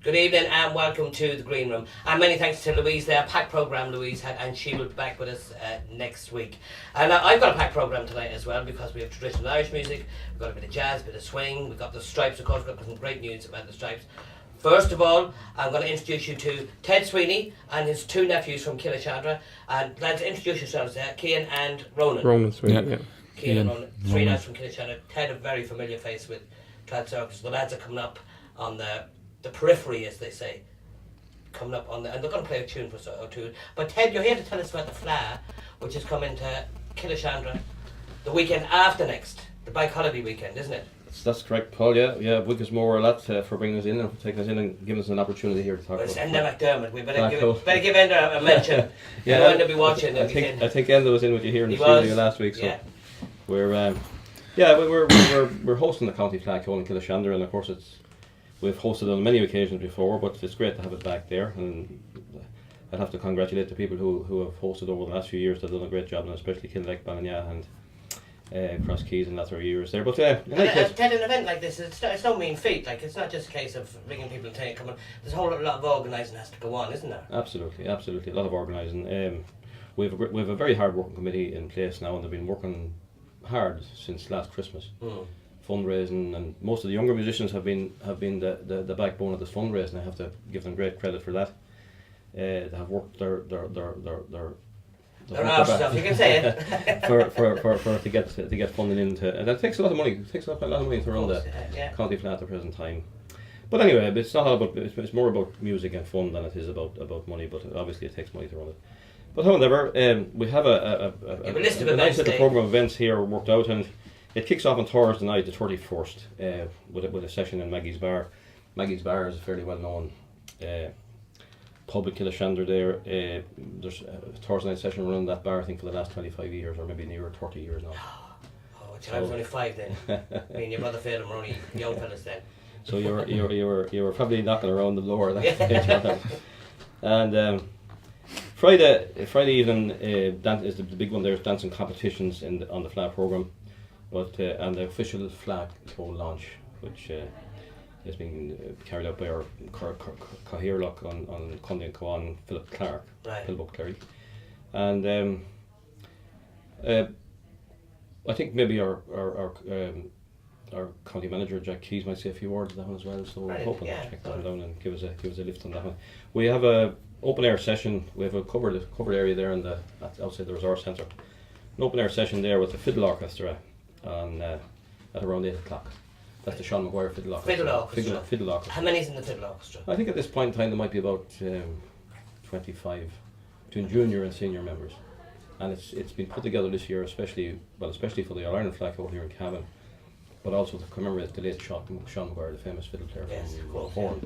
Good evening and welcome to the Green Room. And many thanks to Louise there, packed programme Louise had, and she will be back with us next week. And I've got a packed programme tonight as well because we have traditional Irish music, we've got a bit of jazz, a bit of swing, we've got the Stripes, of course, we've got some great news about the Stripes. First of all, I'm going to introduce you to Ted Sweeney and his two nephews from Killashandra. And lads, introduce yourselves there, Cian and Ronan. Ronan Sweeney, yeah. Cian and Ronan, three lads from Killashandra. Ted, a very familiar face with Trad Circus. The lads are coming up on the periphery, as they say, coming up on and they're going to play a tune for us or two. But Ted, you're here to tell us about the Fla, which is coming to Killashandra the weekend after next, the Bank Holiday weekend, isn't it? That's correct, Paul. Yeah. Wickes more a lot for bringing us in and for taking us in and giving us an opportunity here to talk about. It's Enda McDermott. We better give Enda a mention. Yeah, Enda will be watching. I think Enda was in with you here in the studio last week. So yeah. we're hosting the County Flag Hole in Killashandra, and of course we've hosted on many occasions before, but it's great to have it back there. And I'd have to congratulate the people who have hosted over the last few years. They've done a great job, and especially Kildare, Ballina and Cross Keys and that sort of years there. But Ted, an event like this, it's no mean feat. Like, it's not just a case of ringing people and saying, come on. There's a whole lot of organising has to go on, isn't there? Absolutely. A lot of organising. We have a very hard working committee in place now, and they've been working hard since last Christmas. Fundraising, and most of the younger musicians have been the backbone of this fundraising. I have to give them great credit for that. They have worked their arse off, you can say it. for to get funding into, and that takes a lot of money. It takes a lot of money to run the County Flat at the present time. But anyway, it's not all about. It's more about music and fun than it is about money. But obviously, it takes money to run it. But however, we have a list of nice little program of events here worked out, and it kicks off on Thursday night, the 31st, with a session in Maggie's Bar. Maggie's Bar is a fairly well known pub in Killashandra there. There's a Thursday night session running that bar, I think, for the last 25 years, or maybe nearer 30 years now. I was only 5 then. Me and your brother Phil were only young fellas then. So you were probably knocking around the door at that stage. And Friday evening is the big one. There's dancing competitions on the flag programme, but and the official flag pole launch, which is being carried out by our Cahirlock on Cundy and Coan, Philip Clark, Philip Clary, and I think maybe our county manager Jack Keys might say a few words on that one as well. So we're hoping to check that one down and give us a lift on that one. We have a open air session. We have a covered area there outside the resource centre. An open air session there with the fiddle orchestra at around 8 o'clock. That's the Sean Maguire Fiddle Orchestra. Fiddle Orchestra. How many's in the Fiddle Orchestra? I think at this point in time there might be about 25 between junior and senior members, and it's been put together this year especially for the All Ireland Flag Hole here in Cavan, but also to commemorate the late Sean Maguire, the famous fiddle player from Horn.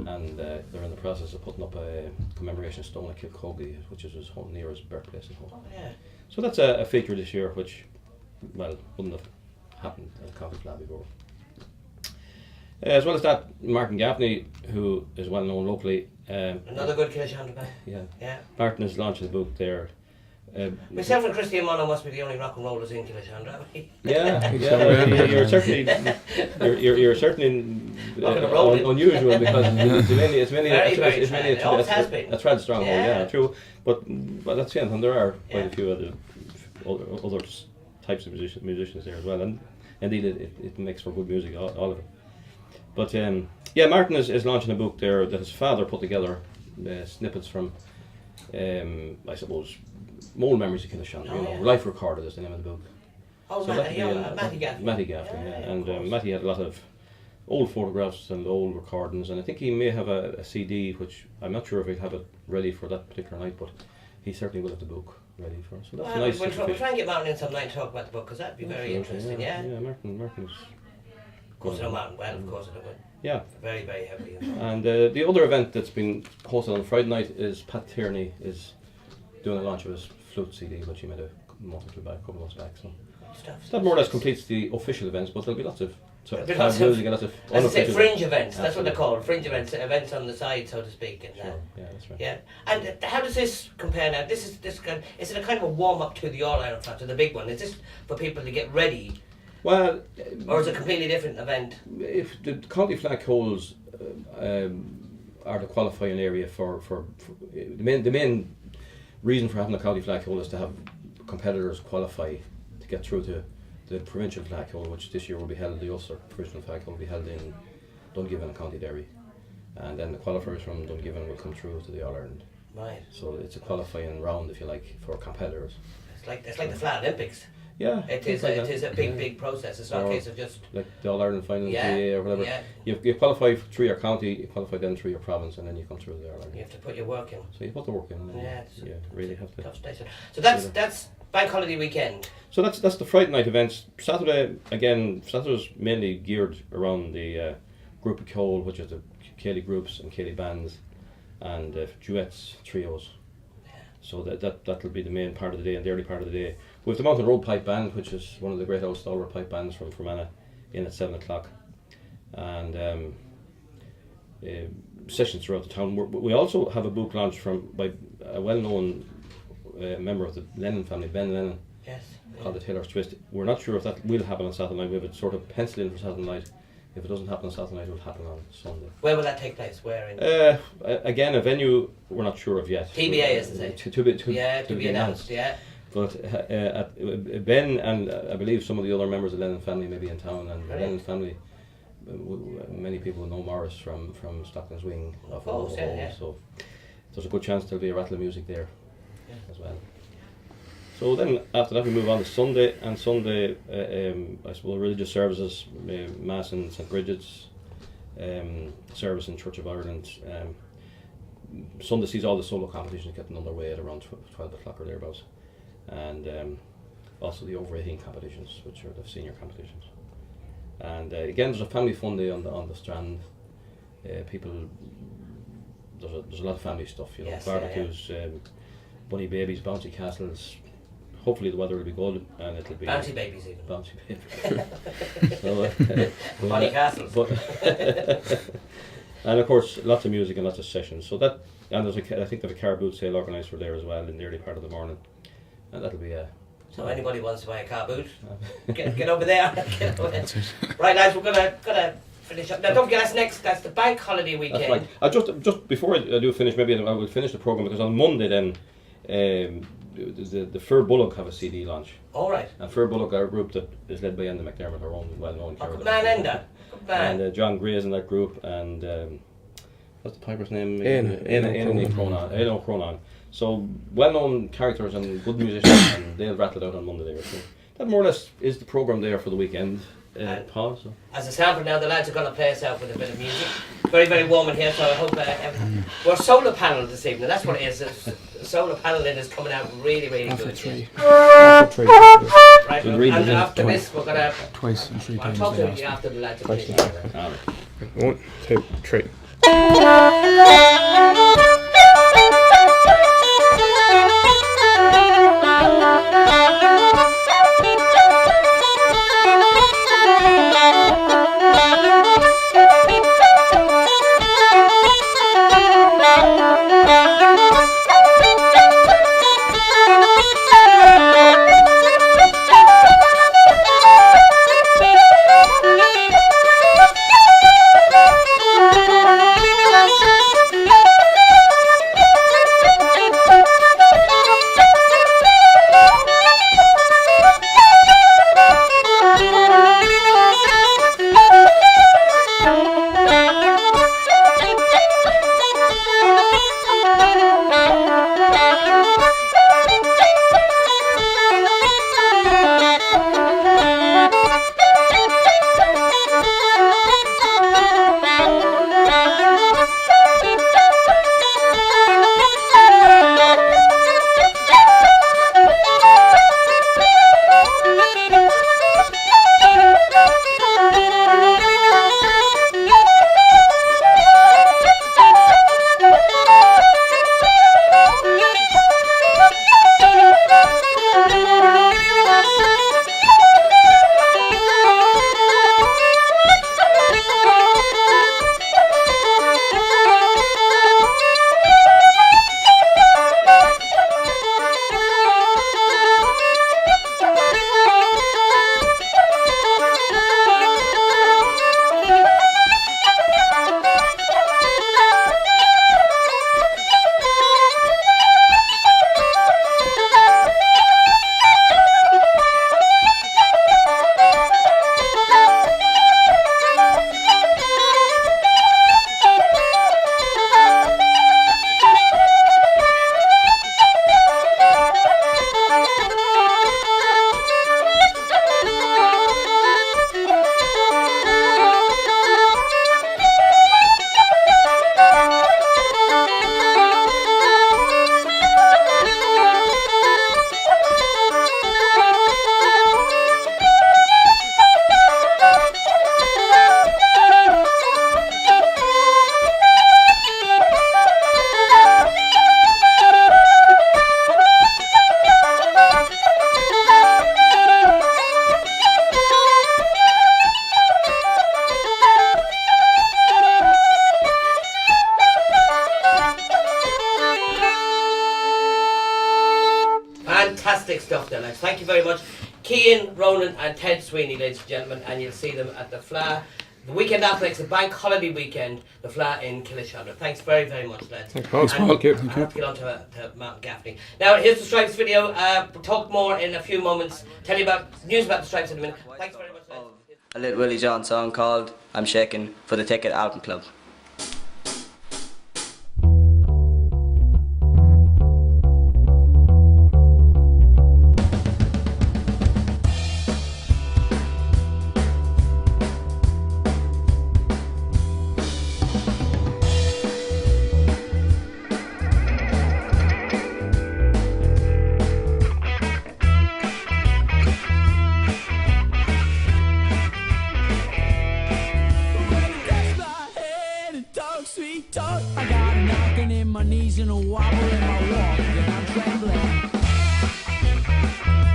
And they're in the process of putting up a commemoration stone at Kilcogie, which is near his birthplace at home. So that's a feature this year, which wouldn't have happened at County Flag before. As well as that, Martin Gaffney, who is well known locally. Another good Killashandra band. Yeah. Martin is launching the book there. Myself and Christy Mono must be the only rock and rollers in Killashandra. You're certainly unusual because it's mainly a trad stronghold. Yeah, true. But that's the end, and there are quite a few other types of musicians there as well, and indeed it makes for good music, all of it. But Martin is launching a book there that his father put together, snippets from, I suppose, old memories of Killashandra. Life Recorded is the name of the book. Matty Gaffney. Matty Gaffney, and Matty had a lot of old photographs and old recordings, and I think he may have a CD, which I'm not sure if he'll have it ready for that particular night, but he certainly will have the book ready for us. So that's nice. We'll try and get Martin in some night to talk about the book, because that'd be very interesting. Yeah, Martin's. Of course I know Martin well, of course I know him. Yeah. Very, very heavily. And the other event that's been hosted on Friday night is Pat Tierney is doing a launch of his flute CD, which he made a couple of months back. So that more or less completes the official events, but there'll be lots of music and lots of unofficial fringe events. That's what they're called, fringe events on the side, so to speak. And, sure. Yeah, that's right. Yeah, and how does this compare now? Is it a kind of a warm up to the All Ireland Flag, to the big one? Is this for people to get ready? Well, or is it a completely different event? If the County Flag Holes are the qualifying area for the main reason for having a county flag hole is to have competitors qualify to get through to the provincial flag hole, which this year will be held, the Ulster provincial flag hole will be held in Dungiven and County Derry, and then the qualifiers from Dungiven will come through to the All Ireland. Right. So it's a qualifying round, if you like, for competitors. It's like the Flat Olympics. Yeah, It is a big process. It's not a case of just like the All Ireland final Yeah, or whatever. yeah. You qualify through your county, you qualify then through your province, and then you come through the All Ireland. you have to put your work in. So you put the work in. And Yeah, really have to. Tough station. So that's Bank Holiday weekend. So that's the Friday night events. Saturday's mainly geared around the group of Cole, which is the Cayley groups and Cayley bands, and duets, trios. So that'll be the main part of the day and the early part of the day. We have the Mountain Road Pipe Band, which is one of the great old stalwart pipe bands from Fermanagh, in at 7 o'clock, and sessions throughout the town. We also have a book launch by a well-known member of the Lennon family, Ben Lennon, Yes. called the Taylor's Twist. We're not sure if that will happen on Saturday night. We have it sort of penciled in for Saturday night. If it doesn't happen on Saturday night, it will happen on Sunday. Where will that take place? Where in? Again, a venue we're not sure of yet. TBA, as they say. To be announced. Yeah. But Ben and I believe some of the other members of the Lennon family may be in town, and the Lennon family, many people know Morris from Stockton's Wing. So there's a good chance there'll be a rattle of music there as well. So then after that we move on to Sunday, and Sunday I suppose religious services, Mass in St. Bridget's, service in Church of Ireland. Sunday sees all the solo competitions getting underway at around 12 o'clock or thereabouts, and also the over 18 competitions, which are the senior competitions. And again, there's a family fun day on the Strand. There's a lot of family stuff, barbecues, bunny babies, bouncy castles. Hopefully the weather will be good, and it'll be Bouncy babies even. Bouncy babies. Bunny castles. And of course, lots of music and lots of sessions. So that, and I think there's a car boot sale organised for there as well in the early part of the morning, and that'll be So anybody wants to buy a car boot, get over there. Get over there. Right, lads, we're gonna finish up. Now, don't forget that's the Bank Holiday weekend. That's right. Just before I do finish, maybe I will finish the programme, because on Monday then the Fir Bullock have a CD launch. All right. And Fir Bullock are a group that is led by Enda McDermott, our own well-known character. Good man, Enda. Good man. And John Gray's in that group, and what's the piper's name? Éanna Cronin. So well-known characters and good musicians, and they'll rattle it out on Monday there. So that more or less is the programme there for the weekend. Paul, so. As a sample now, the lads are going to play us out with a bit of music. Very, very warm in here, so I hope we're solar panel this evening. That's what it is. The solar panel in is coming out really, really After good. three. Right, So and after this, we're going to. Twice and 3 I'll times. talk the to last you one. after the lads. Twice Are the All right. 1, 2, 3. stuff there, lads. Thank you very much. Cian, Ronan and Ted Sweeney, ladies and gentlemen, and you'll see them at the Fla. The weekend after next, the bank holiday weekend, the Fla in Killeshandra. Thanks very, very much, lads. Thanks, And Paul. I have to get on to Martin Gaffney. Now, here's the Stripes video. We'll talk more in a few moments. Tell you about news about the Stripes in a minute. Thanks very much, lads. A Little Willie John song called I'm Shaking for the Ticket Album Club. I got a knocking in my knees and a wobble in my walk, and I'm trembling,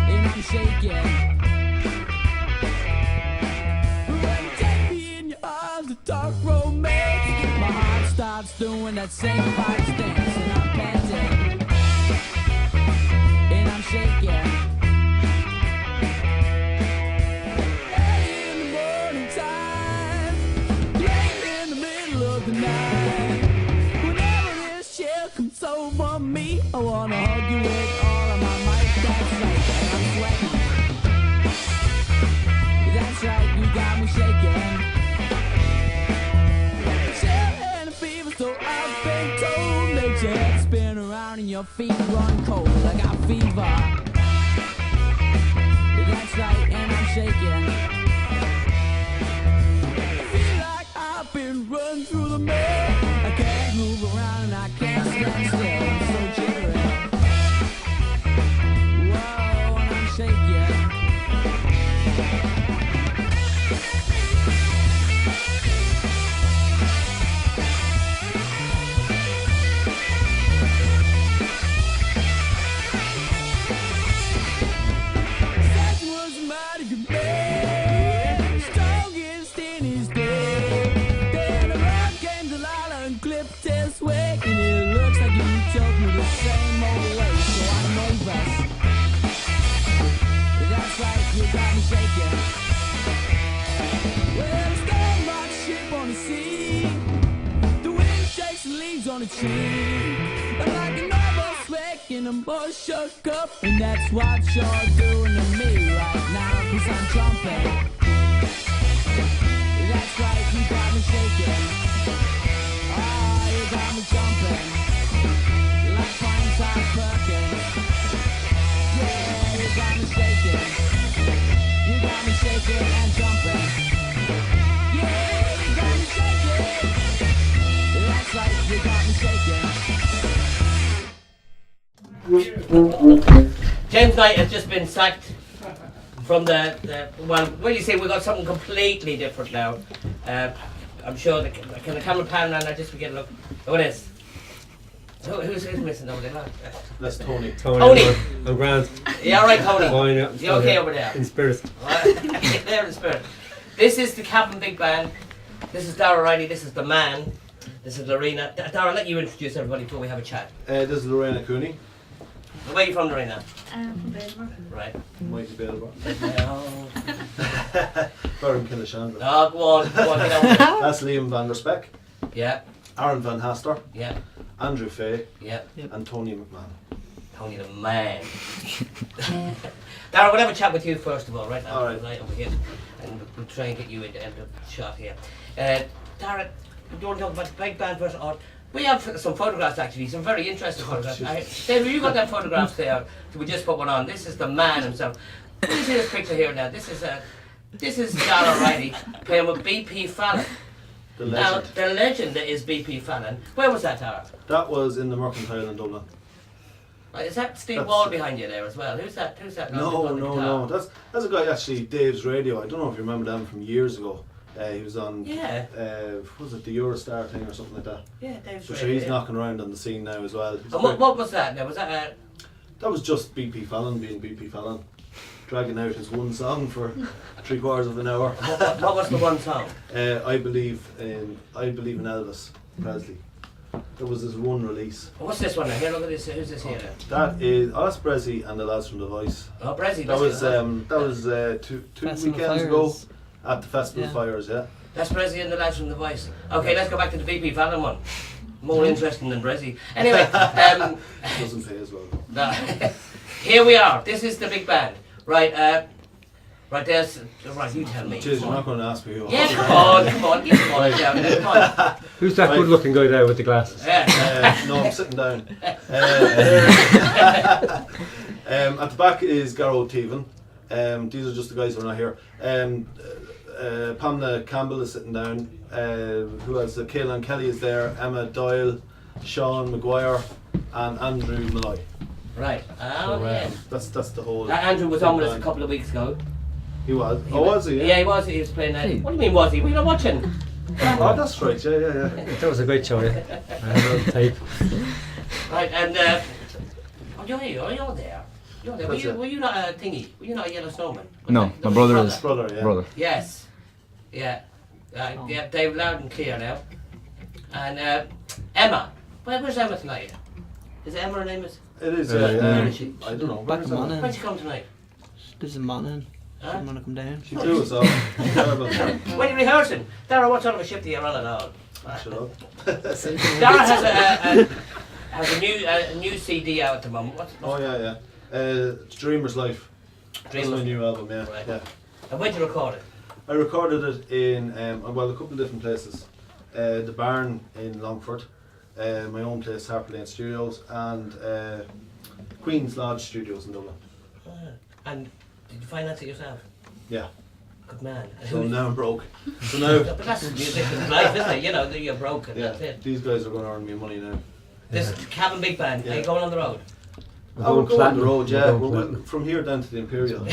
and I'm shaking. When you take me in your arms, the dark romance, my heart starts doing that same pipe dance, and I'm panting, and I'm shaking. Early in the morning time, late in the middle of the night. Comes over me, I wanna hug you with all of my might. That's right, and I'm sweating. That's right, you got me shaking. Chill and a fever, so I've been told. Makes your head spin around and your feet run cold. I got fever. That's right, and I'm shaking. I feel like I've been run through the mud. I can't move around and I can't stand still. I'm so jittery. Whoa, and I'm shaking. Satan was a mighty good man, strongest in his day. Then around came Delilah and clipped his wig, and it looks like you took me the same old way, so I'm nervous. That's right, you got me shaking. Well, the storm rocks ship on the sea, the wind shakes the leaves on the tree. I'm like a nervous wreck and I'm all shook up, and that's what you're doing to me right now, 'cause I'm jumping. That's right, you got me shaking. Ah, you got me jumping like fine side Perkins. Yeah, you got me shaking. You got me shaking and jumping. Yeah, you got me shaking. That's right, you got me shaking. James Knight has just been sacked from the well, what do you say? We've got something completely different now. I'm sure can the camera pan around? I just forget. Look, what is? Who's missing over there? That's Tony. Tony. I'm grand. Yeah, all right, Tony. Fine, yeah. You okay over there? In spirit. There in spirit. This is the Captain Big Band. This is Dara Riley. This is the man. This is Lorena. Dara, let you introduce everybody before we have a chat. This is Lorena Cooney. Where are you from, Lorena? From Belleville. Right. Mighty Belleville. Oh, From Killeshandra. go on, get on with it. That's Liam van der Speck, Yeah, Aaron van Haster, yeah, Andrew Fay, yeah. and Tony McMahon. Tony the man. Dara, we'll have a chat with you first of all, right now. All right. Right over here. And we'll try and get you into the shot here. Dara, do you want to talk about the Big Band first? Or we have some photographs actually, some very interesting photographs. David, you got them photographs there? So we just put one on. This is the man himself. Let me see this picture here now. This is Dara Riley playing with BP Fallon. The Now, legend. the legend that is BP Fallon. Where was that, Dara? That was in the Mercantile in Dublin. Is that Steve That's- Wall behind you there as well? Who's that? No. That's a guy actually, Dave's Radio. I don't know if you remember them from years ago. He was on, Yeah. was it the Eurostar thing or something like that? Yeah, Dave's So right, sure, he's yeah. knocking around on the scene now as well. He's And great. what was that now? Was that That was just BP Fallon being BP Fallon, dragging out his one song for 3/4 of an hour. what was the one song? I believe in Elvis Presley. There was this one release. What's this one? Here, look at this. Who's this here? That is that's Brezzy and the lads from The Voice. Oh, Brezzy. That was two Festival weekends ago Fires. at the Festival Yeah. Fires. Yeah. That's Brezzy and the lads from The Voice. Okay, let's go back to the BP Fallon one. More interesting than Brezzy. Anyway, Doesn't pay as well. no. Here we are. This is the big band. Right, right there's... Right, you tell me. Jeez, Come you're on. not going to ask me who. Yeah, come on. Give them all down there, come on. Who's that Right. good-looking guy there with the glasses? Yeah. No, I'm sitting down. At the back is Garrow Teven. These are just the guys who are not here. Pamela Campbell is sitting down. Who else? Caelan Kelly is there. Emma Doyle, Sean Maguire, and Andrew Malloy. Right. Oh, yeah. That's the whole. Andrew was on with us a couple of weeks ago. He was. Oh, was he? Yeah, he was. He was playing that. What do you mean, was he? Were you not watching? Oh, that's right. Yeah. That was a great show, yeah. I had it on tape. Right, and oh, you're there. You're there. That's it. Were you not a thingy? Were you not a yellow snowman? Was No, that- my brother brother? is. Brother. Yeah. Brother. Yes. Yeah. Yeah, Dave, loud and clear now. And Emma. Where's Emma tonight? Is it Emma her name is? It is. Yeah, yeah. Where is she? I don't know. Back Where's in that? Monaghan. Where'd she come tonight? Lives in Monaghan. Huh? Didn't want to come down. She flew us off. Terrible. When are you rehearsing? Dara, what sort of a ship do you run at all? Shut up. Dara has a new CD out at the moment. What's Oh yeah. Dreamer's Life. That's my Dreamer's- new album. Yeah. Right. Yeah. And where'd you record it? I recorded it in a couple of different places. The Barn in Longford, my own place, Harper Lane Studios, and Queen's Lodge Studios in Dublin. And did you finance it yourself? Yeah. Good man. So now I'm broke. So now, But that's the musician's life, isn't it? You know, that you're broke and yeah, that's it. these guys are going to earn me money now. This Cabin Big Band, are you Yeah. going on the road? We're I will going go on the platinum. road, We're yeah. going We'll, platinum. from here down to the Imperial.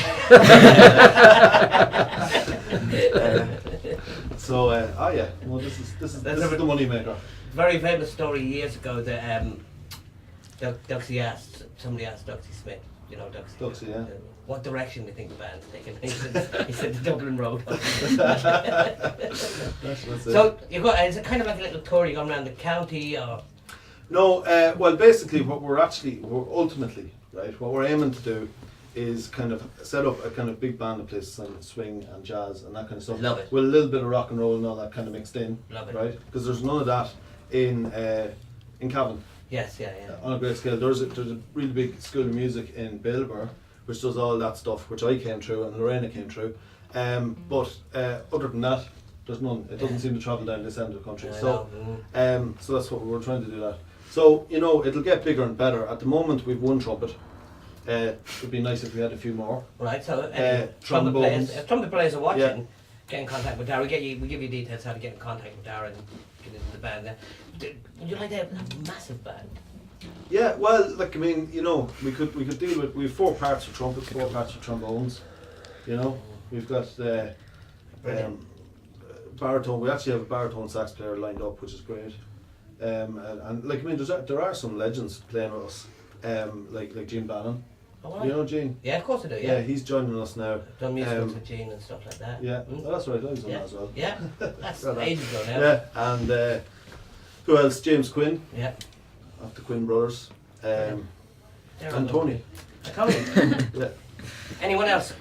Yeah. Well, this is the money maker. Very famous story years ago that somebody asked Duxie Smith, you know Duxie. Duxie, yeah. What direction do you think the band's taking? He said the Dublin Road. That's it. So you got is it kind of like a little tour? You going around the county or? No, well, basically, what we're ultimately, right, what we're aiming to do is kind of set up a kind of big band that plays some swing and jazz and that kind of stuff. Love it. With a little bit of rock and roll and all that kind of mixed in. Love it. Right? Because there's none of that in Cavan Yes, yeah. on a great scale. There's a really big school of music in Bellver which does all that stuff, which I came through and Lorena came through. But other than that, there's none. It doesn't seem to travel down this end of the country. I So. know. So that's what we're trying to do that. So, it'll get bigger and better. At the moment, we've one trumpet. It'd be nice if we had a few more. Right, so trombones. trumpet players are watching. Yeah. Get in contact with Dara. We give you details how to get in contact with Dara and get into the band. Would you like to have a massive band? Yeah, well, we could deal with. We have 4 parts for trumpets, 4 parts for trombones. We've got baritone. We actually have a baritone sax player lined up, which is great. There are some legends playing with us, like Gene Bannon. Oh, wow. You know Gene? Yeah, of course I do. Yeah, Yeah, he's joining us now. done musicals um, with Gene and stuff like that. Yeah, Mm. well, that's right. I was on Yeah, that as well. yeah, that's Well done. ages ago now. Yeah, and who else? James Quinn Yeah. of the Quinn Brothers, They're and all Tony. Tony. Yeah. Anyone else?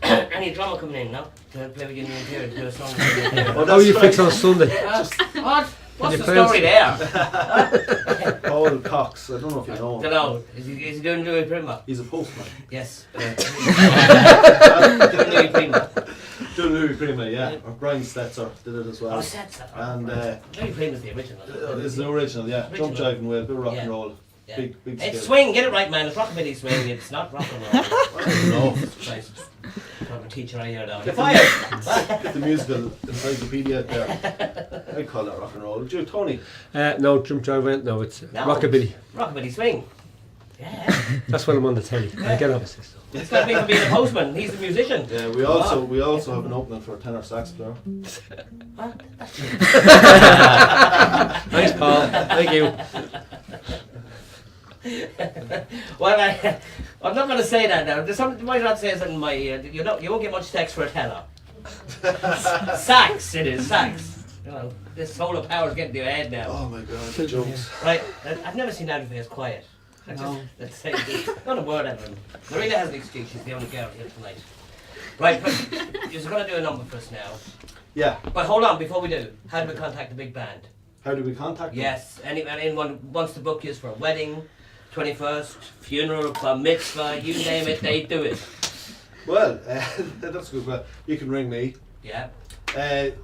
Any drummer coming in now to play with you in the interior to do a song? Oh, How that's you right. fix on Sunday? What? What's you the play on story there? Paul Cox. I don't know if you know him. Don't know. Is he doing Louis Prima? He's a postman. Yes. Yeah. Doing Louis Prima. Doing Louis Prima, yeah. Or Brian Stetzer did it as well. Oh, that's that. And Louis Prima's the original. it's the original, yeah. Jump, Original. jive and whale, bit of rock Yeah. and roll. Yeah. Big It's scale. swing, get it right, man. It's rockabilly swing. It's not rock and roll. No. Christ. I'm a teacher I hear now. You're fired. Get the musical encyclopedia out there. I call that rock and roll. Would you, Tony? No, Jump Drive went. No, it's No. rockabilly. Rockabilly swing. Yeah. That's when I'm on the telly. I get obviously. So. It's got to be for being a postman. He's the musician. Yeah, we also have an opening for a tenor sax player. What? Thanks, Paul. Thank you. Well, I'm not going to say that now. There's something you might not say something in my ear. You won't get much sex for a tenor. Sax, it is sax. You know, this solar power is getting to your head now. Oh my god, the jokes. Right, I've never seen Andrew Face quiet. Let's say this. Not a word out of him. Marina has an excuse, she's the only girl here tonight. Right, but you're going to do a number for us now. Yeah. But hold on, before we do, how do we contact the big band? How do we contact them? Yes, anyone wants to book you for a wedding, 21st, funeral, bar mitzvah, you name it, they do it. Well, that's good. Well, you can ring me, Yeah.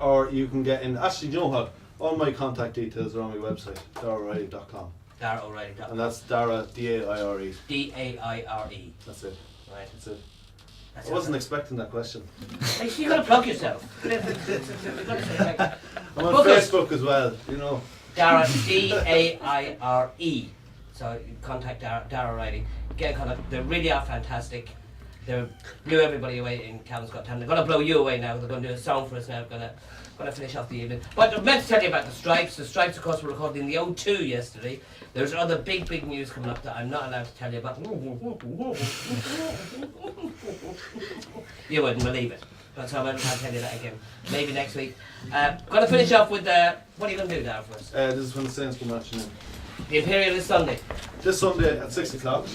or you can get in. Actually, you know what? All my contact details are on my website, dara'O'Reilly.com. Dara O'Reilly. And that's Dara, D-A-I-R-E. D-A-I-R-E. That's it. Right. That's it. That's I wasn't expecting that question. Hey, you got to plug yourself. I'm on Book us. Facebook as well, you know. Dara, D-A-I-R-E. So you contact Dara O'Reilly. Get in contact. They really are fantastic. They blew everybody away in Calvin's Got Talent. They're going to blow you away now. They're going to do a song for us now. Going to finish off the evening. But I meant to tell you about the Stripes. The Stripes, of course, were recorded in the O2 yesterday. There's other big news coming up that I'm not allowed to tell you about. You wouldn't believe it. That's how I'll tell you that again. Maybe next week. Going to finish off with what are you going to do, Dara, for us? This is when the Saints come marching in. The Imperial is Sunday, This Sunday at 6 o'clock.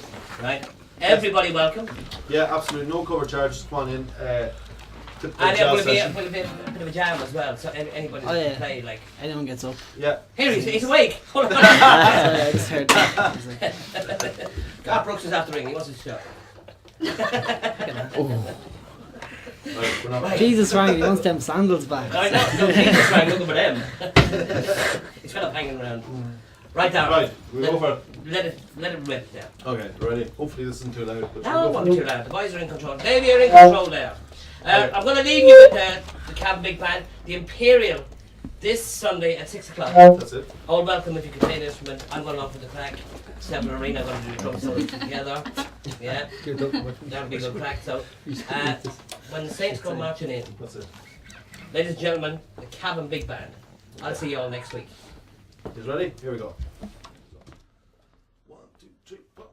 right? Everybody welcome. Yeah, absolutely. No cover charge. Just come on in. Typical And it jazz will be a session. bit of a jam as well, so anybody Oh, yeah. can play, like... Anyone gets up. Yeah. Here, he's awake! Hold on! Sorry, I just heard that. I was like, Garth Brooks is after ringing, he wants his shot. Right, we're not. Right. Jesus, Ryan, he wants them sandals back. I know, no, Jesus Ryan, looking for them. He's fed up hanging around. Right down. Right, we go for it. Let it rip there. Okay, ready? Hopefully this isn't too loud. But No, we'll it go won't for be it. too loud. The boys are in control. Davey, you're in control there. I'm going to leave you with the Cab Big Band, the Imperial, this Sunday at 6 o'clock. That's it. All welcome if you can play the instrument. I'm going off with the crack. Step and Arena are going to do the drum solo together. Yeah, that'll be a good crack. So, when the Saints go marching in, That's it. ladies and gentlemen, the Cabin Big Band. I'll see you all next week. You ready? Here we go. 1, 2, 3, 4.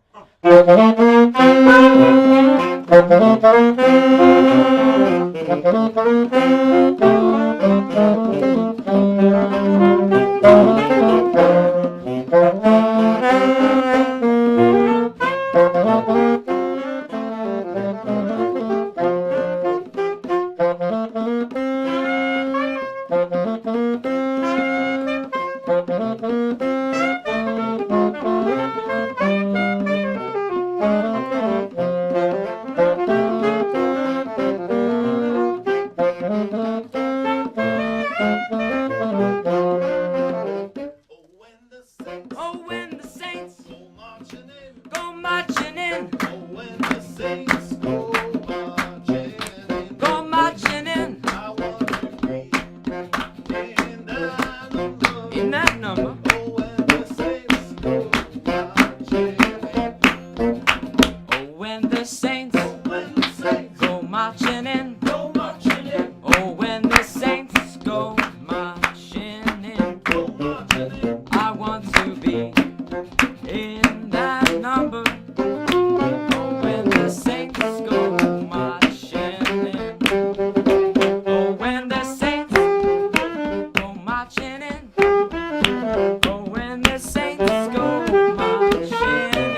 Oh, when the Saints go marching in, go marching in, in that number. Oh, when the Saints go marching in, oh, when the Saints go marching in, I want to be in that number. Oh, when the Saints go marching in. Oh, when the Saints go marching in. Oh, when the Saints go marching in.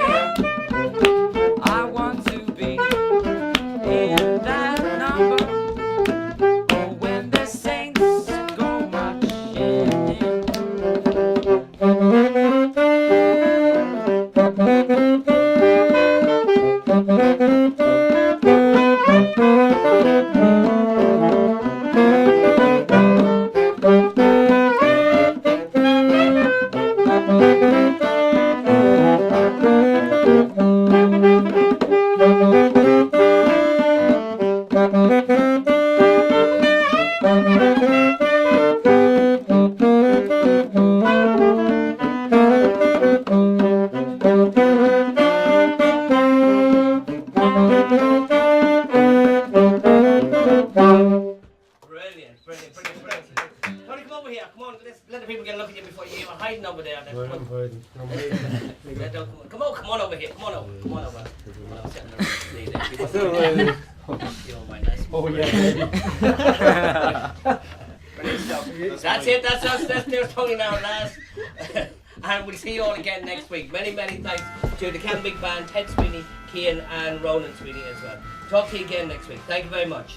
I want to be in that number. Oh, when the Saints go marching in. Brilliant. Tony, come over here. Come on, let the people get a look at you before you were hiding over there. Come on. Come on over here. Come on over. Come on over. Sit in the seat there. You don't mind, nice. Oh, yeah. Brilliant stuff. That's it. That's us. There's Tony now, lads. And we'll see you all again next week. Many thanks to the Cam Big Band, Ted Sweeney, Cian and Ronan Sweeney as well. Talk to you again next week. Thank you very much.